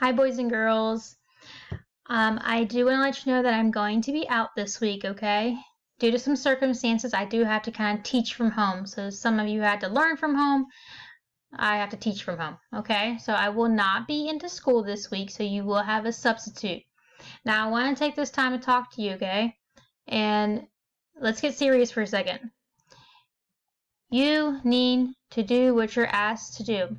Hi, boys and girls. I do want to let you know that I'm going to be out this week, okay? Due to some circumstances, I do have to kind of teach from home. So some of you had to learn from home. I have to teach from home, okay? So I will not be into school this week, so you will have a substitute. Now, I want to take this time to talk to you, okay? And let's get serious for a second. You need to do what you're asked to do.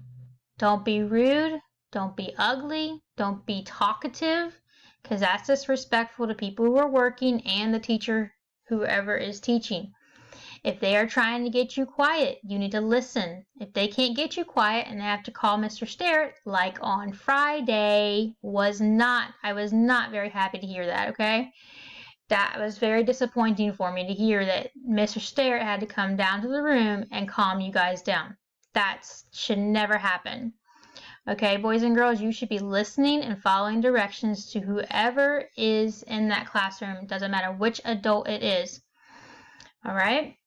Don't be rude. Don't be ugly. Don't be talkative, because that's disrespectful to people who are working and the teacher, whoever is teaching. If they are trying to get you quiet, you need to listen. If they can't get you quiet and they have to call Mr. Sterrett, like on Friday, I was not very happy to hear that, okay? That was very disappointing for me to hear that Mr. Sterrett had to come down to the room and calm you guys down. That should never happen. Okay, boys and girls, you should be listening and following directions to whoever is in that classroom. It doesn't matter which adult it is. All right?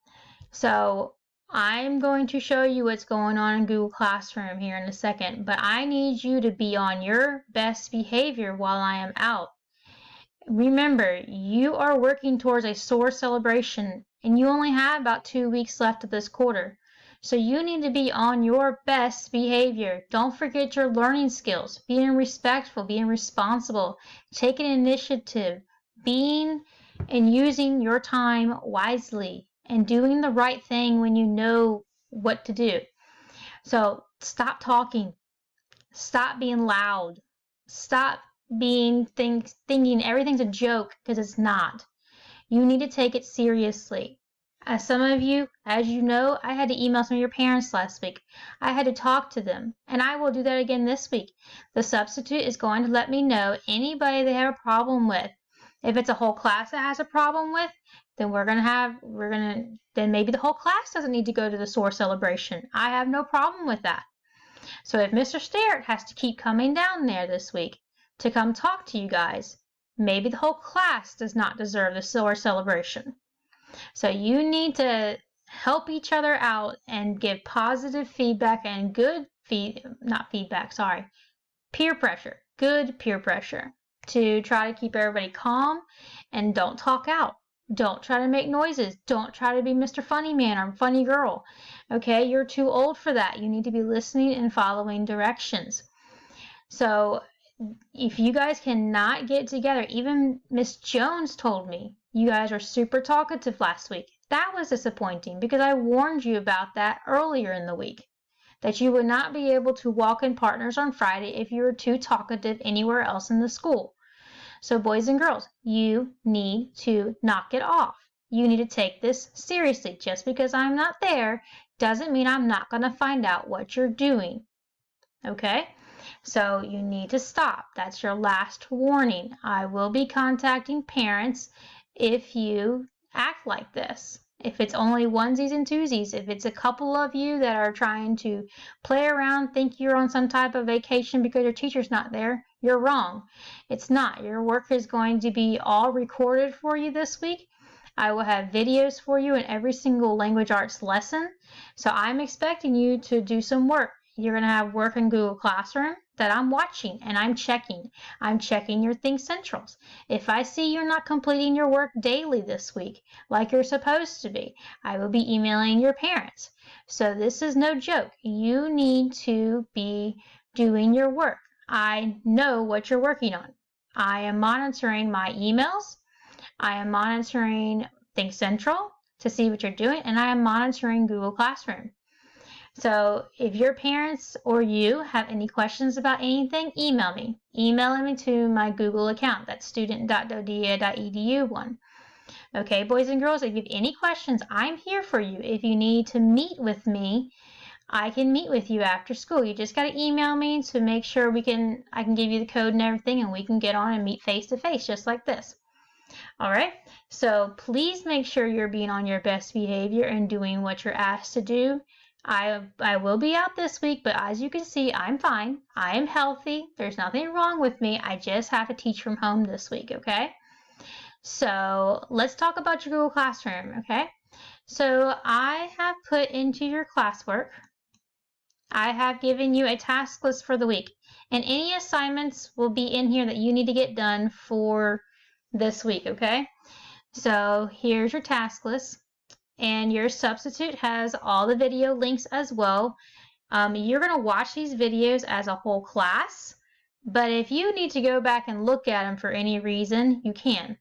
So I'm going to show you what's going on in Google Classroom here in a second, but I need you to be on your best behavior while I am out. Remember, you are working towards a SOAR celebration, and you only have about 2 weeks left of this quarter. So you need to be on your best behavior. Don't forget your learning skills, being respectful, being responsible, taking initiative, being and using your time wisely, and doing the right thing when you know what to do. So stop talking. Stop being loud. Stop thinking everything's a joke, because it's not. You need to take it seriously. As some of you, as you know, I had to email some of your parents last week. I had to talk to them, and I will do that again this week. The substitute is going to let me know anybody they have a problem with. If it's a whole class that has a problem with, then then maybe the whole class doesn't need to go to the SOAR celebration. I have no problem with that. So if Mr. Sterrett has to keep coming down there this week to come talk to you guys, maybe the whole class does not deserve the SOAR celebration. So you need to help each other out and give positive feedback and peer pressure, good peer pressure, to try to keep everybody calm, and don't talk out. Don't try to make noises. Don't try to be Mr. Funny Man or Funny Girl. Okay, you're too old for that. You need to be listening and following directions. So if you guys cannot get together, even Miss Jones told me you guys were super talkative last week. That was disappointing, because I warned you about that earlier in the week, that you would not be able to walk in partners on Friday if you were too talkative anywhere else in the school. So boys and girls, you need to knock it off. You need to take this seriously. Just because I'm not there doesn't mean I'm not going to find out what you're doing. Okay? So you need to stop. That's your last warning. I will be contacting parents if you act like this. If it's only onesies and twosies, if it's a couple of you that are trying to play around, think you're on some type of vacation because your teacher's not there, you're wrong. It's not. Your work is going to be all recorded for you this week. I will have videos for you in every single language arts lesson. So I'm expecting you to do some work. You're going to have work in Google Classroom that I'm watching and I'm checking. I'm checking your Think Centrals. If I see you're not completing your work daily this week like you're supposed to be, I will be emailing your parents. So this is no joke. You need to be doing your work. I know what you're working on. I am monitoring my emails. I am monitoring Think Central to see what you're doing, and I am monitoring Google Classroom. So if your parents or you have any questions about anything, email me. Email me to my Google account. That's student.dodea.edu one. Okay, boys and girls, if you have any questions, I'm here for you. If you need to meet with me, I can meet with you after school. You just got to email me to make sure I can give you the code and everything, and we can get on and meet face to face just like this. All right, so please make sure you're being on your best behavior and doing what you're asked to do. I will be out this week, but as you can see, I'm fine. I am healthy. There's nothing wrong with me. I just have to teach from home this week, okay? So let's talk about your Google Classroom, okay? So I have put into your classwork I have given you a task list for the week, and any assignments will be in here that you need to get done for this week, okay? So here's your task list, and your substitute has all the video links as well. You're going to watch these videos as a whole class, but if you need to go back and look at them for any reason, you can.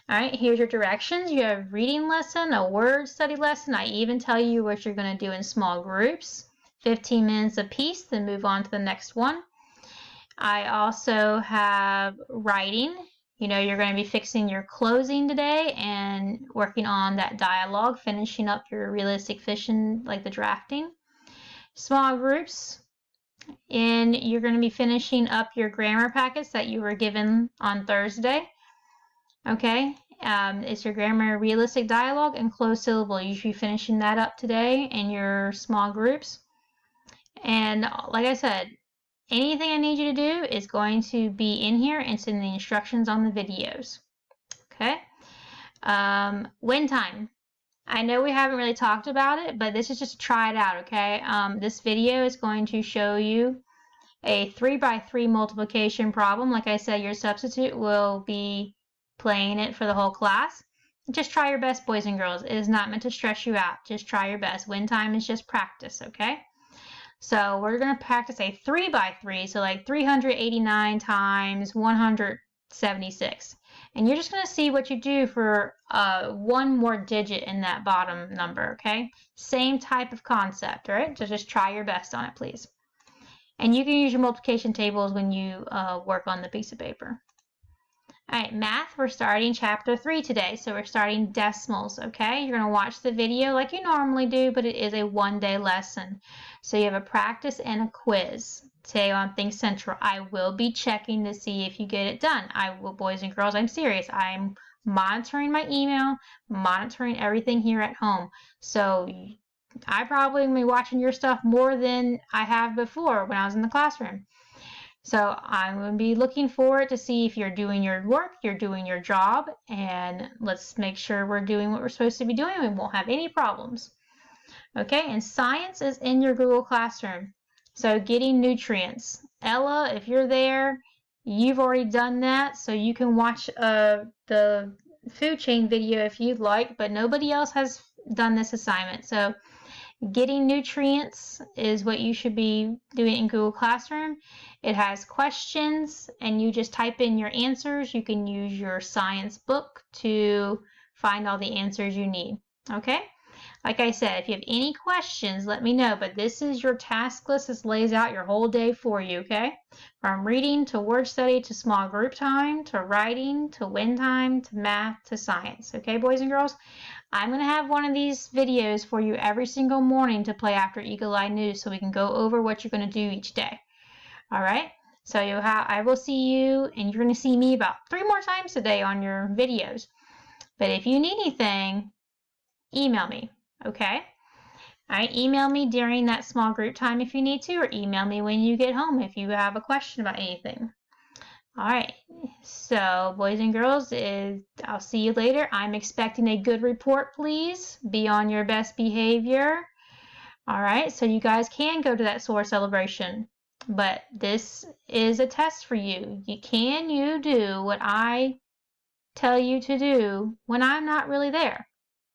All right, here's your directions. You have reading lesson, a word study lesson. I even tell you what you're going to do in small groups, 15 minutes apiece, then move on to the next one. I also have writing. You know, you're going to be fixing your closing today and working on that dialogue, finishing up your realistic fiction, like the drafting. Small groups, and you're going to be finishing up your grammar packets that you were given on Thursday. Okay, it's your grammar realistic dialogue and closed syllable. You should be finishing that up today in your small groups. And like I said, anything I need you to do is going to be in here. It's in the instructions on the videos. Okay. Win time. I know we haven't really talked about it, but this is just to try it out, okay? This video is going to show you a 3x3 multiplication problem. Like I said, your substitute will be playing it for the whole class. Just try your best, boys and girls. It is not meant to stress you out. Just try your best. Win time is just practice, okay? So we're going to practice a 3x3, so like 389 times 176. And you're just going to see what you do for one more digit in that bottom number, okay? Same type of concept, all right? So just try your best on it, please. And you can use your multiplication tables when you work on the piece of paper. All right, math, we're starting chapter 3 today. So we're starting decimals, okay? You're going to watch the video like you normally do, but it is a one-day lesson. So you have a practice and a quiz. Today on Think Central, I will be checking to see if you get it done. I will, boys and girls, I'm serious. I'm monitoring my email, monitoring everything here at home. So I probably am be watching your stuff more than I have before when I was in the classroom. So I'm going to be looking forward to see if you're doing your work, you're doing your job, and let's make sure we're doing what we're supposed to be doing. We won't have any problems. Okay, and science is in your Google Classroom. So getting nutrients. Ella, if you're there, you've already done that, so you can watch the food chain video if you'd like, but nobody else has done this assignment. So getting nutrients is what you should be doing in Google Classroom. It has questions, and you just type in your answers. You can use your science book to find all the answers you need. Okay? Like I said, if you have any questions, let me know. But this is your task list. This lays out your whole day for you, okay? From reading to word study to small group time to writing to win time to math to science. Okay, boys and girls? I'm going to have one of these videos for you every single morning to play after Eagle Eye News so we can go over what you're going to do each day. All right? So I will see you, and you're going to see me about 3 more times today on your videos. But if you need anything, email me. Okay? All right, email me during that small group time if you need to, or email me when you get home if you have a question about anything. All right, so boys and girls, I'll see you later. I'm expecting a good report, please. Be on your best behavior. All right, so you guys can go to that SOAR celebration, but this is a test for you. Can you do what I tell you to do when I'm not really there?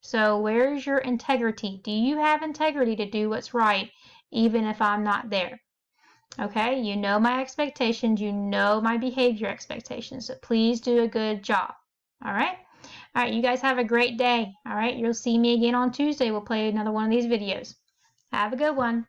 So where's your integrity? Do you have integrity to do what's right even if I'm not there? Okay, you know my expectations, you know my behavior expectations, so please do a good job. All right? All right, you guys have a great day. All right, you'll see me again on Tuesday. We'll play another one of these videos. Have a good one.